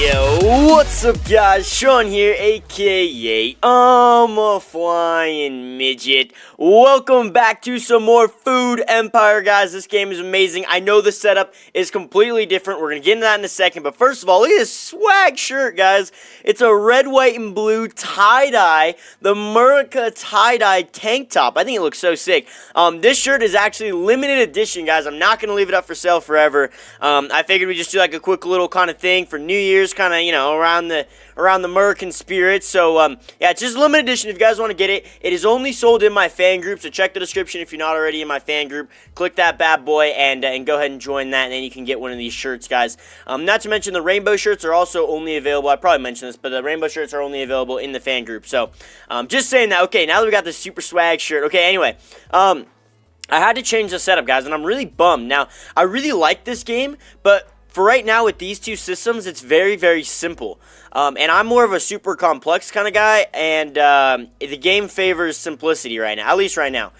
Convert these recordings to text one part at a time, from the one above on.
What's up guys, Sean here, aka ImaFlyNmidget. Welcome back to some more Food Empire, guys. This game is amazing. I know the setup is completely different. We're going to get into that in a second, but first of all, look at this swag shirt, guys. It's a red, white, and blue tie-dye, the America tie-dye tank top. I think it looks so sick. This shirt is actually limited edition, guys. I'm not going to leave it up for sale forever. I figured we'd just do like a quick little kind of thing for New Year's, kind of, you know, around the American spirit. So yeah, it's just limited edition. If you guys want to get it, it is only sold in my fan group. So check the description if you're not already in my fan group. Click that bad boy and go ahead and join that, and then you can get one of these shirts, guys. Not to mention the rainbow shirts are also only available. I probably mentioned this, but the rainbow shirts are only available in the fan group. So just saying that. Okay, now that we got this super swag shirt. Okay, anyway, I had to change the setup, guys, and I'm really bummed. Now, I really like this game, but for right now with these two systems, it's very, very simple. And I'm more of a super complex kind of guy, and the game favors simplicity right now, at least right now.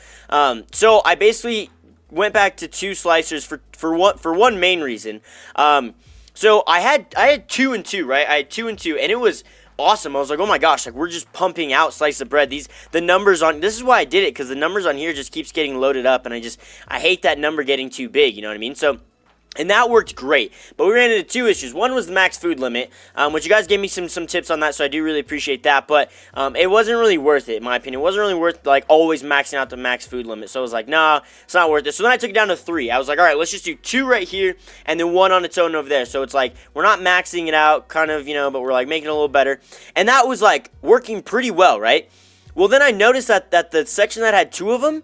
So I basically went back to two slicers for one main reason. So I had 2 and 2, right? I had 2 and 2, and it was awesome. I was like, oh my gosh, like we're just pumping out slices of bread. The numbers on this is why I did it, because the numbers on here just keeps getting loaded up, and I hate that number getting too big. You know what I mean? So. And that worked great, but we ran into 2 issues. One was the max food limit, which you guys gave me some tips on that, so I do really appreciate that, but it wasn't really worth it, in my opinion. It wasn't really worth, like, always maxing out the max food limit, so I was like, nah, it's not worth it. So then I took it down to 3. I was like, all right, let's just do 2 right here, and then 1 on its own over there. So it's like, we're not maxing it out, kind of, you know, but we're, like, making it a little better. And that was, like, working pretty well, right? Well, then I noticed that the section that had 2 of them,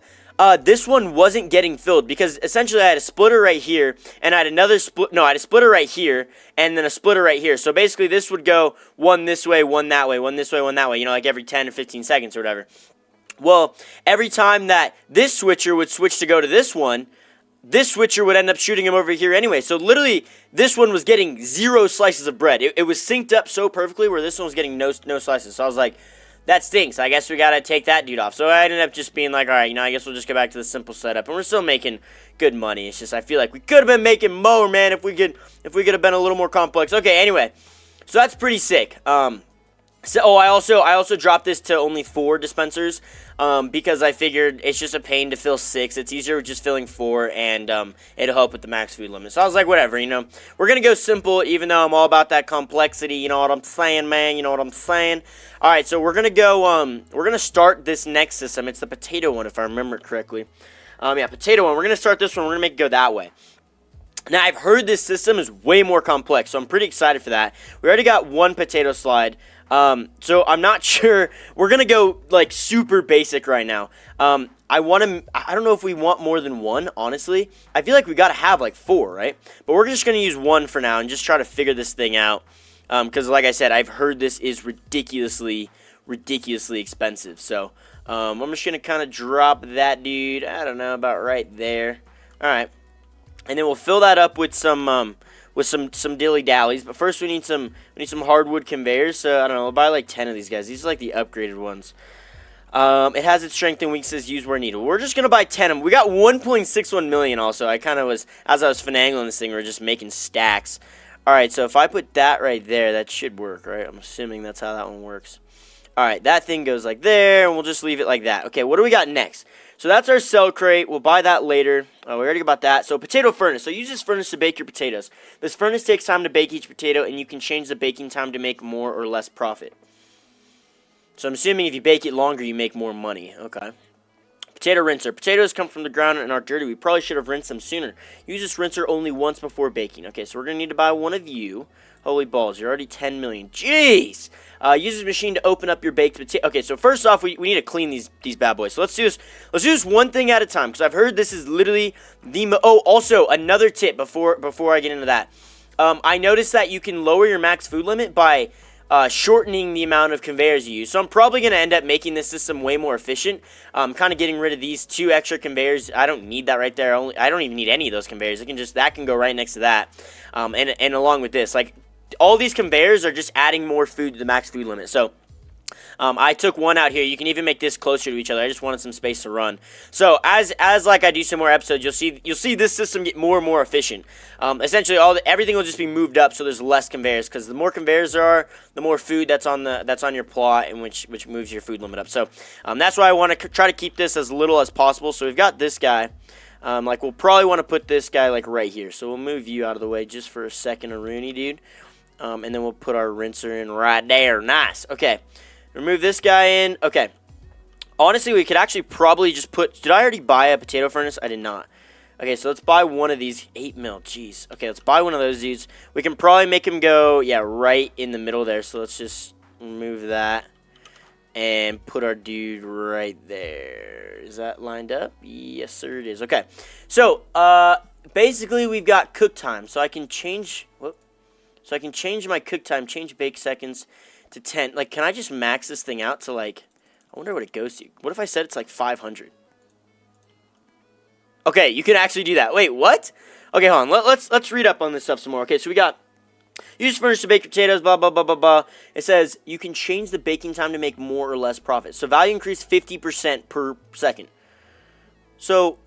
this one wasn't getting filled, because essentially I had a splitter right here, and I had another I had a splitter right here, and then a splitter right here. So basically this would go one this way, one that way, one this way, one that way, you know, like every 10 to 15 seconds or whatever. Well, every time that this switcher would switch to go to this one, this switcher would end up shooting him over here anyway. So literally, this one was getting 0 slices of bread. It was synced up so perfectly where this one was getting no slices. So I was like, that stinks. I guess we gotta take that dude off. So I ended up just being like, all right, you know, I guess we'll just go back to the simple setup, and we're still making good money. It's just I feel like we could have been making more, man, if we could have been a little more complex. Okay, anyway, so that's pretty sick. I also dropped this to only 4 dispensers, because I figured it's just a pain to fill 6. It's easier with just filling 4, and it'll help with the max food limit. So I was like, whatever, you know, we're gonna go simple, even though I'm all about that complexity. You know what I'm saying, man? You know what I'm saying? All right, so we're gonna go. We're gonna start this next system. It's the potato one, if I remember it correctly. Yeah, potato one. We're gonna start this one. We're gonna make it go that way. Now, I've heard this system is way more complex, so I'm pretty excited for that. We already got 1 potato slide, so I'm not sure. We're going to go, like, super basic right now. I don't know if we want more than 1, honestly. I feel like we got to have, like, 4, right? But we're just going to use 1 for now and just try to figure this thing out, because, like I said, I've heard this is ridiculously expensive. So, I'm just going to kind of drop that dude, I don't know, about right there. All right. And then we'll fill that up with some dilly dallies. But first we need some hardwood conveyors. So I don't know, we'll buy like 10 of these guys. These are like the upgraded ones. It has its strength and weaknesses used where needed. We're just gonna buy 10 of them. We got 1.61 million also. I kind of was, as I was finagling this thing, we were just making stacks. Alright, so if I put that right there, that should work, right? I'm assuming that's how that one works. Alright, that thing goes like there, and we'll just leave it like that. Okay, what do we got next? So that's our cell crate. We'll buy that later. We already got that. So potato furnace. So use this furnace to bake your potatoes. This furnace takes time to bake each potato, and you can change the baking time to make more or less profit. So I'm assuming if you bake it longer, you make more money. Okay. Potato rinser. Potatoes come from the ground and are dirty. We probably should have rinsed them sooner. Use this rinser only once before baking. Okay, so we're going to need to buy 1 of you. Holy balls, you're already 10 million. Jeez! Use this machine to open up your baked potato. Okay, so first off, we need to clean these bad boys. So let's do this one thing at a time, because I've heard this is literally the... Oh, also, another tip before I get into that. I noticed that you can lower your max food limit by shortening the amount of conveyors you use. So I'm probably going to end up making this system way more efficient. Kind of getting rid of these 2 extra conveyors. I don't need that right there. I don't even need any of those conveyors. That can go right next to that. And along with this, like, all these conveyors are just adding more food to the max food limit. So I took one out here. You can even make this closer to each other. I just wanted some space to run. So as like I do some more episodes, you'll see this system get more and more efficient. Essentially, everything will just be moved up, so there's less conveyors. Because the more conveyors there are, the more food that's on your plot, and which moves your food limit up. So that's why I want to try to keep this as little as possible. So we've got this guy. Like we'll probably want to put this guy like right here. So we'll move you out of the way just for a second, Rooney, dude. And then we'll put our rinser in right there. Nice. Okay. Remove this guy in. Okay. Honestly, we could actually probably just put... Did I already buy a potato furnace? I did not. Okay, so let's buy one of these. 8 mil. Jeez. Okay, let's buy one of those dudes. We can probably make him go, yeah, right in the middle there. So let's just remove that. And put our dude right there. Is that lined up? Yes, sir, it is. Okay. So, basically, we've got cook time. So I can change... Whoop. So I can change my cook time, change bake seconds to 10. Like, can I just max this thing out to, like, I wonder what it goes to. What if I said it's, like, 500? Okay, you can actually do that. Wait, what? Okay, hold on. Let's read up on this stuff some more. Okay, so we got, use furnace to bake potatoes, blah, blah, blah, blah, blah. It says, you can change the baking time to make more or less profit. So, value increase 50% per second. So,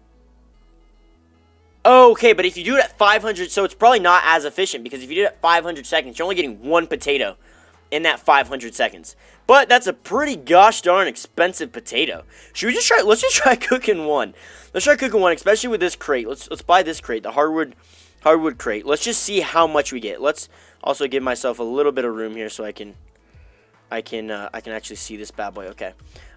okay, but if you do it at 500, so it's probably not as efficient, because if you do it at 500 seconds, you're only getting one potato in that 500 seconds. But that's a pretty gosh darn expensive potato. Should we just try, let's just try cooking one. Let's try cooking one, especially with this crate. Let's buy this crate, the hardwood crate. Let's just see how much we get. Let's also give myself a little bit of room here so I can actually see this bad boy. Okay.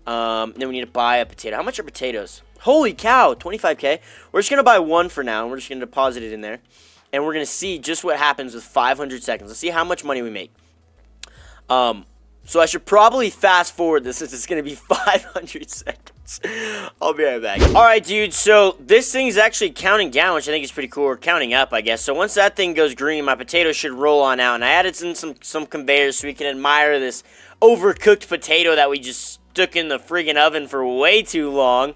Then we need to buy a potato. How much are potatoes? Holy cow, 25k. We're just going to buy one for now, and we're just going to deposit it in there. And we're going to see just what happens with 500 seconds. Let's see how much money we make. So I should probably fast forward this since it's going to be 500 seconds. I'll be right back. Alright, dude, so this thing's actually counting down, which I think is pretty cool. Or counting up, I guess. So once that thing goes green, my potato should roll on out. And I added some conveyors so we can admire this overcooked potato that we just stuck in the friggin' oven for way too long.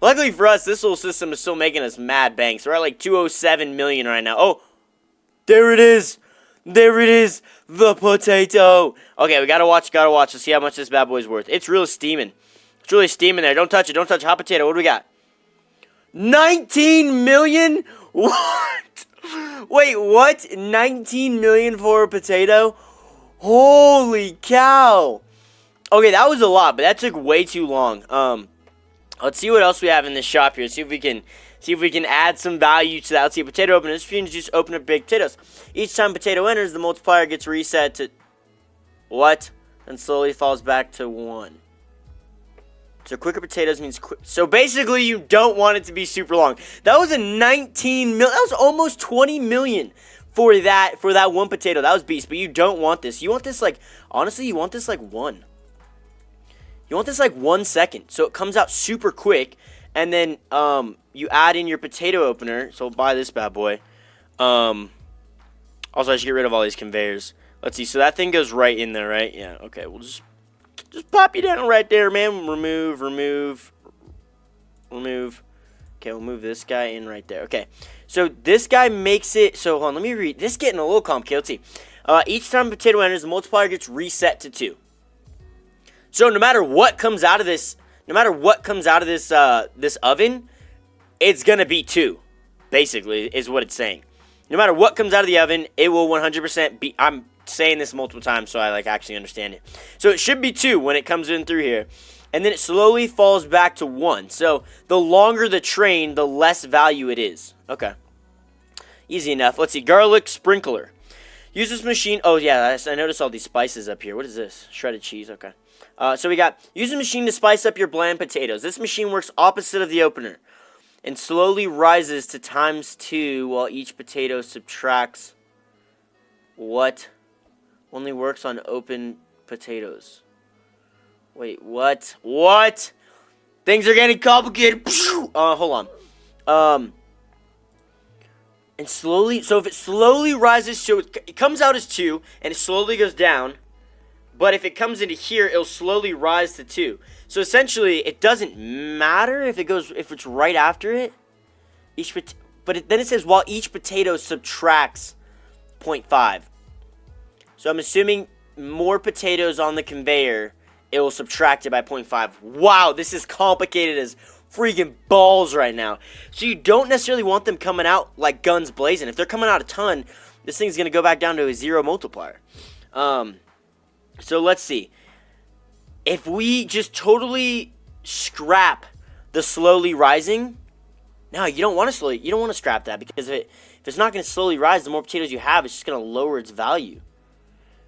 Luckily for us, this whole system is still making us mad banks. We're at like 207 million right now. Oh, there it is. There it is, the potato. Okay, we gotta watch to see how much this bad boy's worth. It's really steaming. It's really steaming there. Don't touch it. Don't touch hot potato. What do we got? 19 million? What? Wait, what? 19 million for a potato? Holy cow. Okay, that was a lot, but that took way too long. Let's see what else we have in this shop here. See if we can add some value to that. Let's see, potato opener. This machine just open up big potatoes. Each time potato enters, the multiplier gets reset to what? And slowly falls back to 1. So quicker potatoes means quick. So basically, you don't want it to be super long. That was a 19 million. That was almost 20 million for that one potato. That was beast. But you don't want this. You want this like, honestly, you want this like 1. You want this like 1 second. So it comes out super quick. And then you add in your potato opener. So we'll buy this bad boy. Also, I should get rid of all these conveyors. Let's see. So that thing goes right in there, right? Yeah. Okay. We'll just pop you down right there, man. Remove. Okay, we'll move this guy in right there. Okay. So this guy makes it. So hold on. Let me read. This is getting a little complicated. Let's see. Each time a potato enters, the multiplier gets reset to 2. So no matter what comes out of this. This oven, it's going to be 2, basically, is what it's saying. No matter what comes out of the oven, it will 100% be, I'm saying this multiple times so I like actually understand it. So it should be 2 when it comes in through here. And then it slowly falls back to 1. So the longer the train, the less value it is. Okay. Easy enough. Let's see. Garlic sprinkler. Use this machine. Oh, yeah. I noticed all these spices up here. What is this? Shredded cheese. Okay. So we got, use the machine to spice up your bland potatoes. This machine works opposite of the opener and slowly rises to ×2 while each potato subtracts what? Only works on open potatoes. Wait, what? What? Things are getting complicated. Hold on. And slowly, so if it slowly rises, so it comes out as 2 and it slowly goes down. But if it comes into here, it'll slowly rise to 2. So essentially, it doesn't matter if it's right after it. Then it says while each potato subtracts 0.5. So I'm assuming more potatoes on the conveyor, it will subtract it by 0.5. Wow, this is complicated as freaking balls right now. So you don't necessarily want them coming out like guns blazing. If they're coming out a ton, this thing's going to go back down to a 0 multiplier. So let's see. If we just totally scrap the slowly rising, no, you don't want to scrap that, because if it's not going to slowly rise, the more potatoes you have, it's just going to lower its value.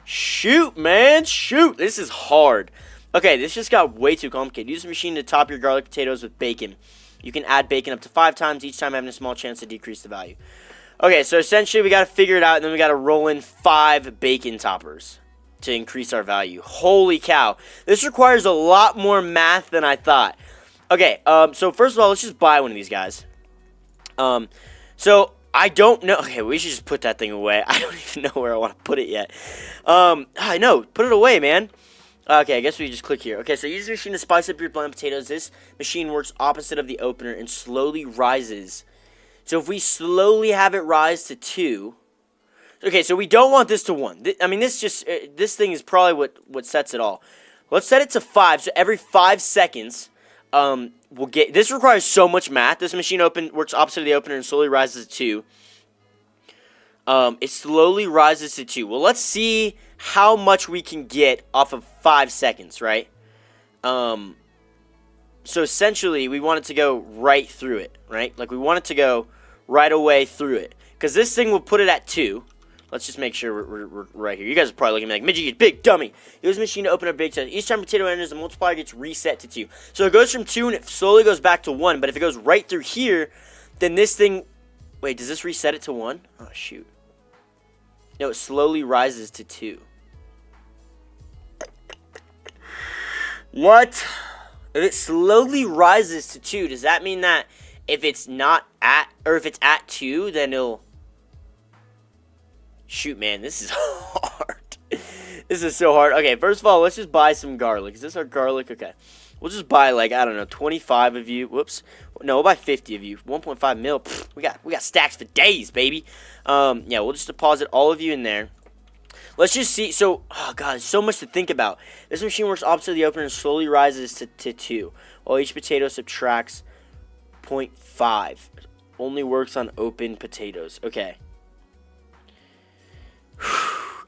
Shoot, man, shoot. This is hard. Okay, this just got way too complicated. Use the machine to top your garlic potatoes with bacon. You can add bacon up to 5 times, each time having a small chance to decrease the value. Okay, so essentially we got to figure it out, and then we got to roll in 5 bacon toppers to increase our value. Holy cow. This requires a lot more math than I thought. Okay, so first of all, let's just buy one of these guys. So I don't know. Okay, we should just put that thing away. I don't even know where I want to put it yet. I know. Put it away, man. Okay, I guess we just click here. Okay, so use the machine to spice up your blend potatoes. This machine works opposite of the opener and slowly rises. So if we slowly have it rise to 2. Okay, so we don't want this to 1. I mean, this thing is probably what sets it all. Let's set it to 5. So every 5 seconds, we'll get. This requires so much math. This machine works opposite of the opener and slowly rises to 2. It slowly rises to 2. Well, let's see how much we can get off of 5 seconds, right? So essentially, we want it to go right through it, right? Like, we want it to go right away through it, because this thing will put it at 2. Let's just make sure we're right here. You guys are probably looking at me like, Midget, you big dummy. Use the machine to open a big test. Each time potato enters, the multiplier gets reset to 2. So it goes from 2 and it slowly goes back to 1. But if it goes right through here, then this thing... Wait, does this reset it to 1? Oh, shoot. No, it slowly rises to 2. What? If it slowly rises to 2, does that mean that if it's not at... Or if it's at 2, then it'll... Shoot, man, this is hard. This is so hard. Okay, first of all, let's just buy some garlic. Is this our garlic? Okay. We'll just buy, like, I don't know, 25 of you. Whoops. No, we'll buy 50 of you. 1.5 mil. Pfft, we got stacks for days, baby. Yeah, we'll just deposit all of you in there. Let's just see. So, oh, God, there's so much to think about. This machine works opposite of the opener and slowly rises to 2, while each potato subtracts 0.5. Only works on open potatoes. Okay.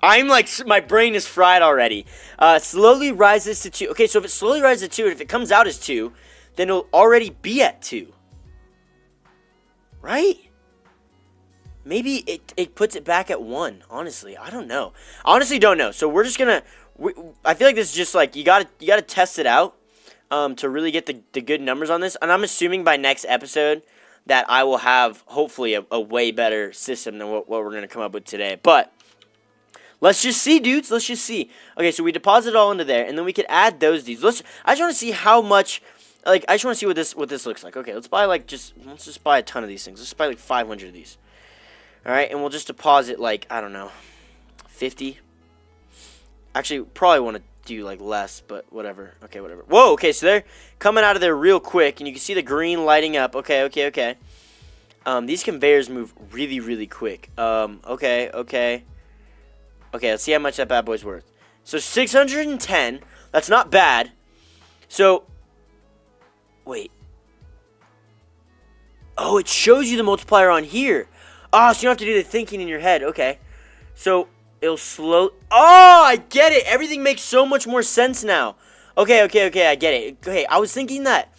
I'm like, my brain is fried already. Slowly rises to 2. Okay, so if it slowly rises to 2, and if it comes out as 2, then it'll already be at 2. Right? Maybe it puts it back at 1, honestly. I don't know. I honestly don't know. So we're just gonna... I feel like this is just like, you gotta test it out to really get the good numbers on this. And I'm assuming by next episode that I will have, hopefully, a way better system than what we're gonna come up with today. But... let's just see, dudes. Let's just see. Okay, so we deposit it all into there, and then we could add those dudes. I just want to see how much. Like, I just want to see what this looks like. Okay, let's buy let's just buy a ton of these things. Let's buy like 500 of these. All right, and we'll just deposit like, I don't know, 50. Actually, probably want to do like less, but whatever. Okay, whatever. Whoa. Okay, so they're coming out of there real quick, and you can see the green lighting up. Okay. These conveyors move really, really quick. Okay. Okay, let's see how much that bad boy's worth. So 610. That's not bad. So, wait. Oh, it shows you the multiplier on here. Oh, so you don't have to do the thinking in your head. Okay. So, it'll slow... Oh, I get it. Everything makes so much more sense now. Okay, I get it. Okay, I was thinking that...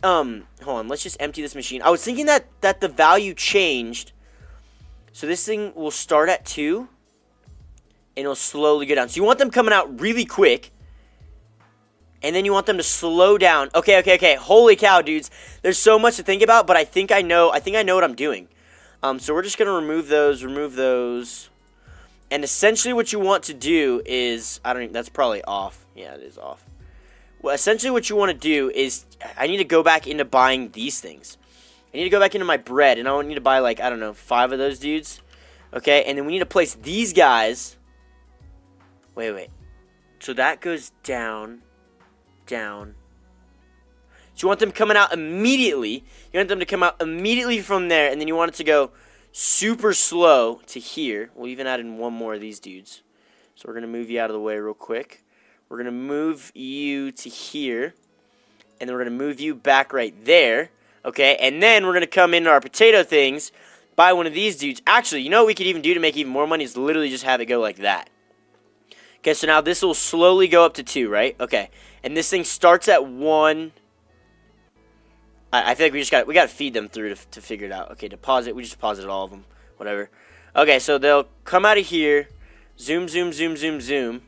hold on, let's just empty this machine. I was thinking that the value changed. So this thing will start at 2... and it'll slowly go down. So you want them coming out really quick. And then you want them to slow down. Okay. Holy cow, dudes. There's so much to think about, but I think I know what I'm doing. So we're just going to remove those. And essentially what you want to do is... that's probably off. Yeah, it is off. Well, essentially what you want to do is... I need to go back into buying these things. I need to go back into my bread. And I need to buy, like, I don't know, 5 of those dudes. Okay, and then we need to place these guys... Wait. So that goes down. So you want them coming out immediately. You want them to come out immediately from there, and then you want it to go super slow to here. We'll even add in one more of these dudes. So we're going to move you out of the way real quick. We're going to move you to here. And then we're going to move you back right there. Okay, and then we're going to come into our potato things, buy one of these dudes. Actually, you know what we could even do to make even more money is literally just have it go like that. Okay, so now this will slowly go up to 2, right? Okay, and this thing starts at 1. I feel like we got to feed them through to figure it out. Okay, deposit. We just deposited all of them. Whatever. Okay, so they'll come out of here. Zoom, zoom, zoom, zoom, zoom.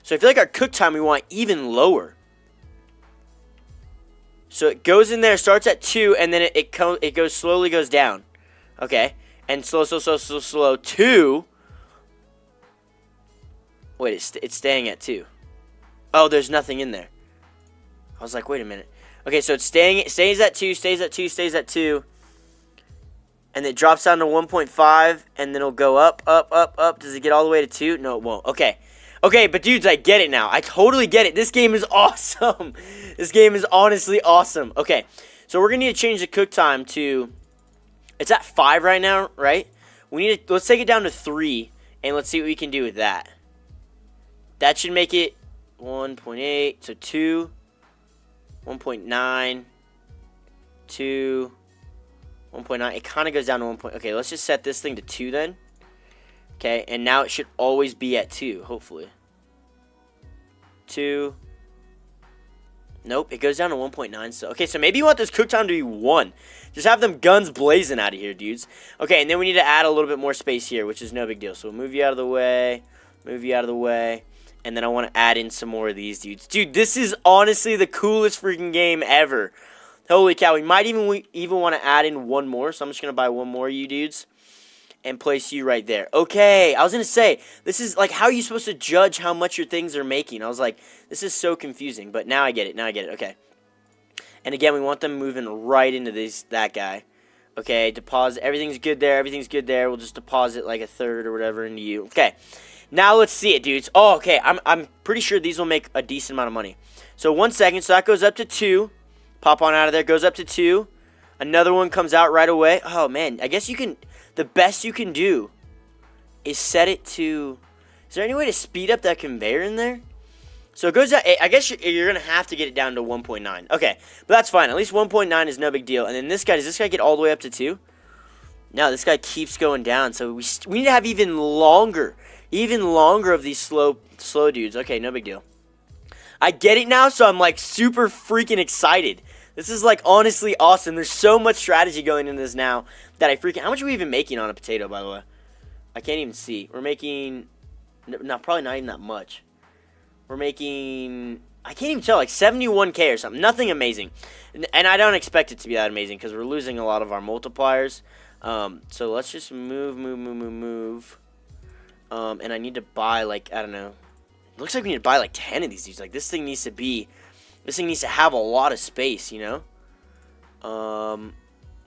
So I feel like our cook time we want even lower. So it goes in there, starts at 2, and then it goes slowly goes down. Okay, and slow, 2. Wait, it's staying at 2. Oh, there's nothing in there. I was like, wait a minute. Okay, so it stays at 2, stays at 2, stays at 2. And it drops down to 1.5, and then it'll go up, up, up, up. Does it get all the way to 2? No, it won't. Okay. Okay, but dudes, I get it now. I totally get it. This game is awesome. This game is honestly awesome. Okay, so we're going to need to change the cook time to... It's at 5 right now, right? Let's take it down to 3, and let's see what we can do with that. That should make it 1.8, so 2, 1.9, 2, 1.9. It kind of goes down to 1. Okay, let's just set this thing to 2 then. Okay, and now it should always be at 2, hopefully. 2. Nope, it goes down to 1.9. So, okay, so maybe you want this cook time to be 1. Just have them guns blazing out of here, dudes. Okay, and then we need to add a little bit more space here, which is no big deal. So we'll move you out of the way, move you out of the way, and then I want to add in some more of these dudes. Dude, this is honestly the coolest freaking game ever. Holy cow, we might even want to add in one more, so I'm just going to buy one more of you dudes. And place you right there. Okay, I was going to say, this is, like, how are you supposed to judge how much your things are making? I was like, this is so confusing, but now I get it, okay. And again, we want them moving right into that guy. Okay, deposit, everything's good there, we'll just deposit, like, a third or whatever into you. Okay, now let's see it, dudes. Oh, okay, I'm pretty sure these will make a decent amount of money. So, 1 second, so that goes up to 2. Pop on out of there, goes up to 2. Another one comes out right away. Oh, man, I guess you can... The best you can do is set it to... Is there any way to speed up that conveyor in there? So it goes down... I guess you're going to have to get it down to 1.9. Okay, but that's fine. At least 1.9 is no big deal. And then this guy... Does this guy get all the way up to 2? No, this guy keeps going down. So we need to have even longer of these slow dudes. Okay, no big deal. I get it now, so I'm like super freaking excited. This is, like, honestly awesome. There's so much strategy going into this now that I freaking... How much are we even making on a potato, by the way? I can't even see. We're making... No, probably not even that much. We're making... I can't even tell, like 71K or something. Nothing amazing. And I don't expect it to be that amazing because we're losing a lot of our multipliers. So let's just move. And I need to buy, like, I don't know. It looks like we need to buy, like, 10 of these dudes. Like, this thing needs to be... This thing needs to have a lot of space, you know?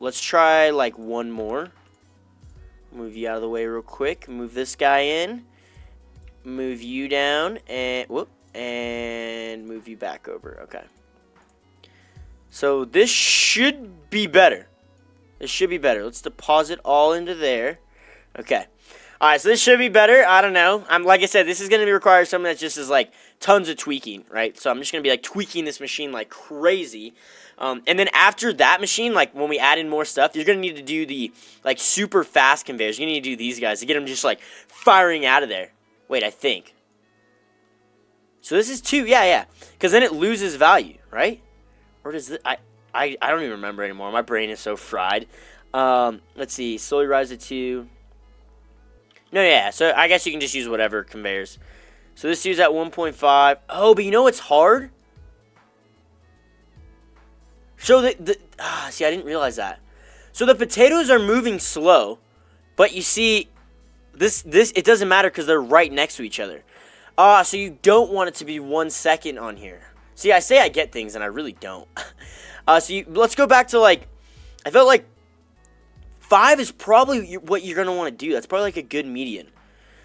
Let's try, like, one more. Move you out of the way real quick. Move this guy in. Move you down. And, whoop. And move you back over. Okay. So, this should be better. This should be better. Let's deposit all into there. Okay. Alright, so this should be better. I don't know. Like I said, this is going to require something that just is like tons of tweaking, right? So I'm just going to be like tweaking this machine like crazy. And then after that machine, like when we add in more stuff, you're going to need to do the like super fast conveyors. You're going to need to do these guys to get them just like firing out of there. Wait, I think. So this is 2. Yeah. Because then it loses value, right? Or does it? I don't even remember anymore. My brain is so fried. Let's see. Slowly rise to 2. No, yeah, so I guess you can just use whatever conveyors. So this dude's at 1.5. Oh, but you know what's hard? So see, I didn't realize that. So the potatoes are moving slow, but you see, this it doesn't matter because they're right next to each other. So you don't want it to be 1 second on here. See, I say I get things, and I really don't. Let's go back to, like, I felt like 5 is probably what you're going to want to do. That's probably like a good median.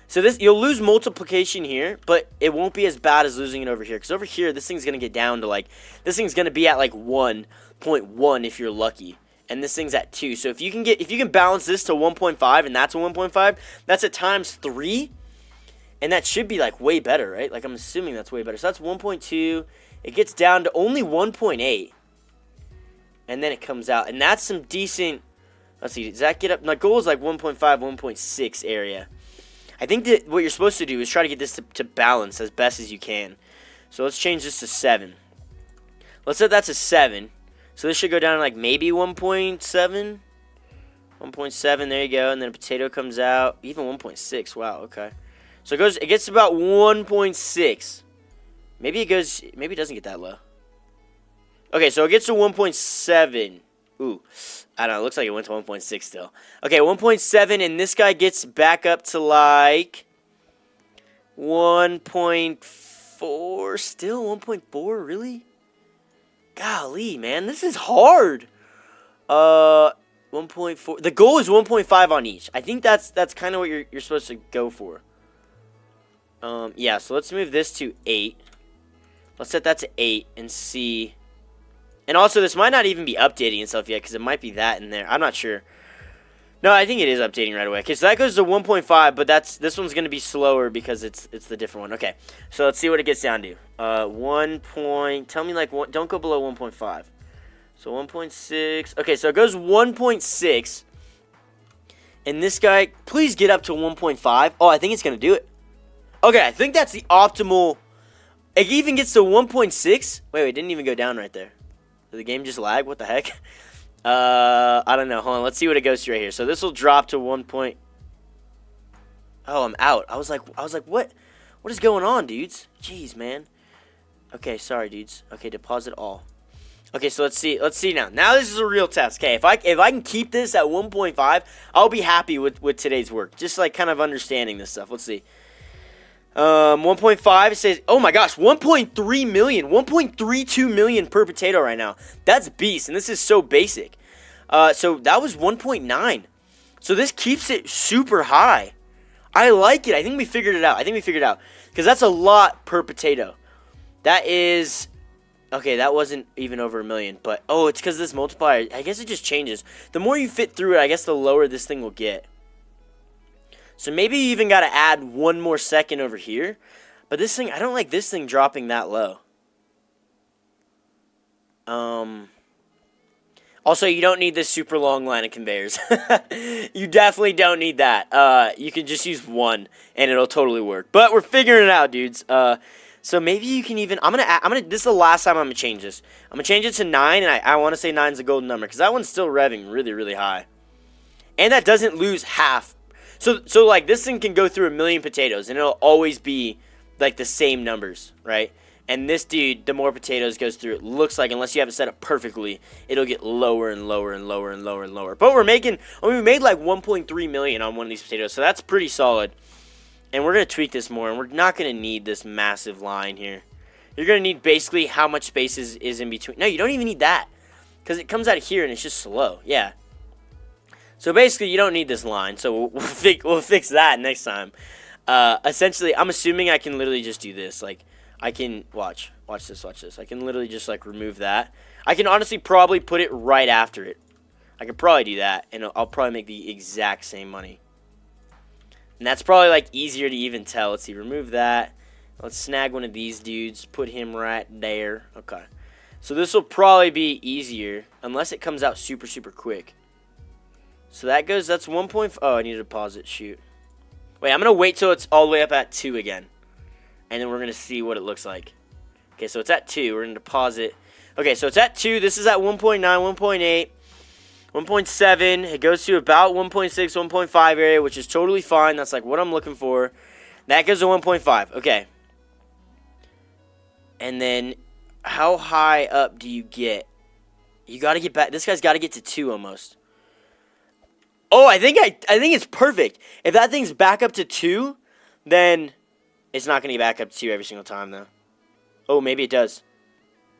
So you'll lose multiplication here, but it won't be as bad as losing it over here. Because over here, this thing's going to get down to like, this thing's going to be at like 1.1 if you're lucky. And this thing's at 2. So if you can balance this to 1.5 and that's a 1.5, that's a times 3. And that should be, like, way better, right? Like, I'm assuming that's way better. So that's 1.2. It gets down to only 1.8. And then it comes out. And that's some decent... Let's see. Does that get up? My goal is, like, 1.5, 1.6 area. I think that what you're supposed to do is try to get this to balance as best as you can. So let's change this to 7. Let's say that's a 7. So this should go down to, like, maybe 1.7. 1.7, there you go. And then a potato comes out. Even 1.6. Wow, okay. So it gets about 1.6. Maybe it doesn't get that low. Okay, so it gets to 1.7. Ooh, I don't know. It looks like it went to 1.6 still. Okay, 1.7, and this guy gets back up to like 1.4. Still 1.4, really? Golly, man, this is hard. 1.4. The goal is 1.5 on each. I think that's kind of what you're supposed to go for. Yeah, so let's move this to 8. Let's set that to 8 and see. And also, this might not even be updating itself yet, because it might be that in there. I'm not sure. No, I think it is updating right away. Okay, so that goes to 1.5, but this one's going to be slower because it's the different one. Okay, so let's see what it gets down to. Tell me, like, don't go below 1.5. So 1.6. Okay, so it goes 1.6. And this guy, please get up to 1.5. Oh, I think it's going to do it. Okay, I think that's the optimal. It even gets to 1.6. Wait, it didn't even go down right there. Did the game just lag? What the heck? I don't know. Hold on. Let's see what it goes to right here. So this will drop to 1. Oh, I'm out. I was like, what? What is going on, dudes? Jeez, man. Okay, sorry, dudes. Okay, deposit all. Okay, so let's see. Let's see now. Now this is a real test. Okay, if I can keep this at 1.5, I'll be happy with today's work. Just like kind of understanding this stuff. Let's see. 1.5 says, oh my gosh, 1.3 million, 1.32 million per potato right now. That's beast, and this is so basic. So that was 1.9. So this keeps it super high. I like it. I think we figured it out. Because that's a lot per potato. That is, okay, that wasn't even over a million. But, oh, it's because this multiplier, I guess it just changes. The more you fit through it, I guess the lower this thing will get. So maybe you even got to add 1 more second over here. But this thing, I don't like this thing dropping that low. Also, you don't need this super long line of conveyors. You definitely don't need that. You can just use 1 and it'll totally work. But we're figuring it out, dudes. So maybe you can even, this is the last time I'm going to change this. I'm going to change it to 9, and I want to say 9 is a golden number because that one's still revving really, really high. And that doesn't lose half. So like, this thing can go through 1 million potatoes, and it'll always be, like, the same numbers, right? And this dude, the more potatoes goes through, it looks like, unless you have it set up perfectly, it'll get lower and lower and lower and lower and lower. But we made like 1.3 million on one of these potatoes, so that's pretty solid. And we're going to tweak this more, and we're not going to need this massive line here. You're going to need basically how much space is in between. No, you don't even need that, because it comes out of here, and it's just slow. Yeah. So basically, you don't need this line, so we'll fix that next time. Essentially, I'm assuming I can literally just do this. Like, I can, watch this. I can literally just, like, remove that. I can honestly probably put it right after it. I could probably do that, and I'll probably make the exact same money. And that's probably, like, easier to even tell. Let's see, remove that. Let's snag one of these dudes, put him right there. Okay. So this will probably be easier, unless it comes out super, super quick. So that's 1. Oh, I need to deposit. Shoot. Wait, I'm going to wait till it's all the way up at 2 again. And then we're going to see what it looks like. Okay, so it's at 2. We're going to deposit. Okay, so it's at 2. This is at 1.9, 1.8, 1.7. It goes to about 1.6, 1.5 area, which is totally fine. That's like what I'm looking for. That goes to 1.5. Okay. And then how high up do you get? You got to get back. This guy's got to get to 2 almost. Oh, I think it's perfect. If that thing's back up to 2, then it's not going to get back up to 2 every single time, though. Oh, maybe it does.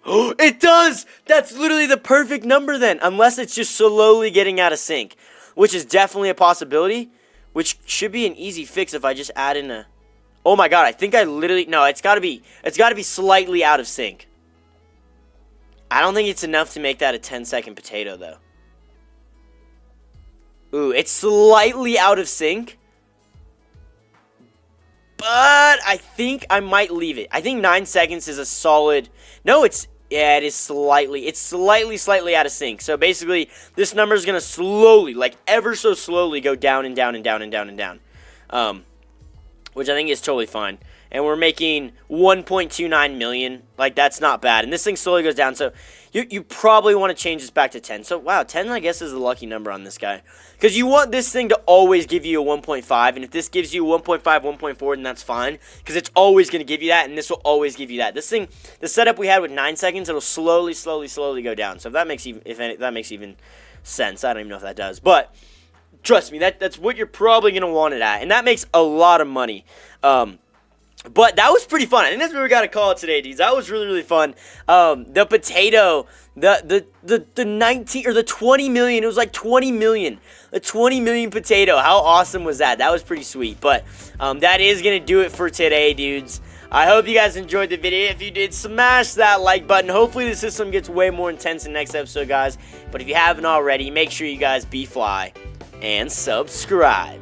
Oh, it does! That's literally the perfect number, then. Unless it's just slowly getting out of sync. Which is definitely a possibility. Which should be an easy fix if I just add in a... Oh, my God. I think I literally... No, it's got to be slightly out of sync. I don't think it's enough to make that a 10-second potato, though. Ooh, it's slightly out of sync. but I think I might leave it. I think 9 seconds is a solid. No, yeah, it is slightly. It's slightly out of sync. So basically, this number is gonna slowly, like ever so slowly, go down and down and down and down and down, which I think is totally fine. And we're making 1.29 million. Like, that's not bad. And this thing slowly goes down. So you probably want to change this back to 10. So wow, 10 I guess is the lucky number on this guy, because you want this thing to always give you a 1.5. And if this gives you 1.5, 1.4, then that's fine, because it's always going to give you that, and this will always give you that. This thing, the setup we had with 9 seconds, it'll slowly go down. So if that makes even sense, I don't even know if that does, but trust me, that's what you're probably going to want it at, and that makes a lot of money. But that was pretty fun. I think that's what we got to call it today, dudes. That was really fun. The potato, the 19 or the 20 million. It was like 20 million. A 20 million potato. How awesome was that? That was pretty sweet. But that is gonna do it for today, dudes. I hope you guys enjoyed the video. If you did, smash that like button. Hopefully the system gets way more intense in the next episode, guys. But if you haven't already, make sure you guys be fly and subscribe.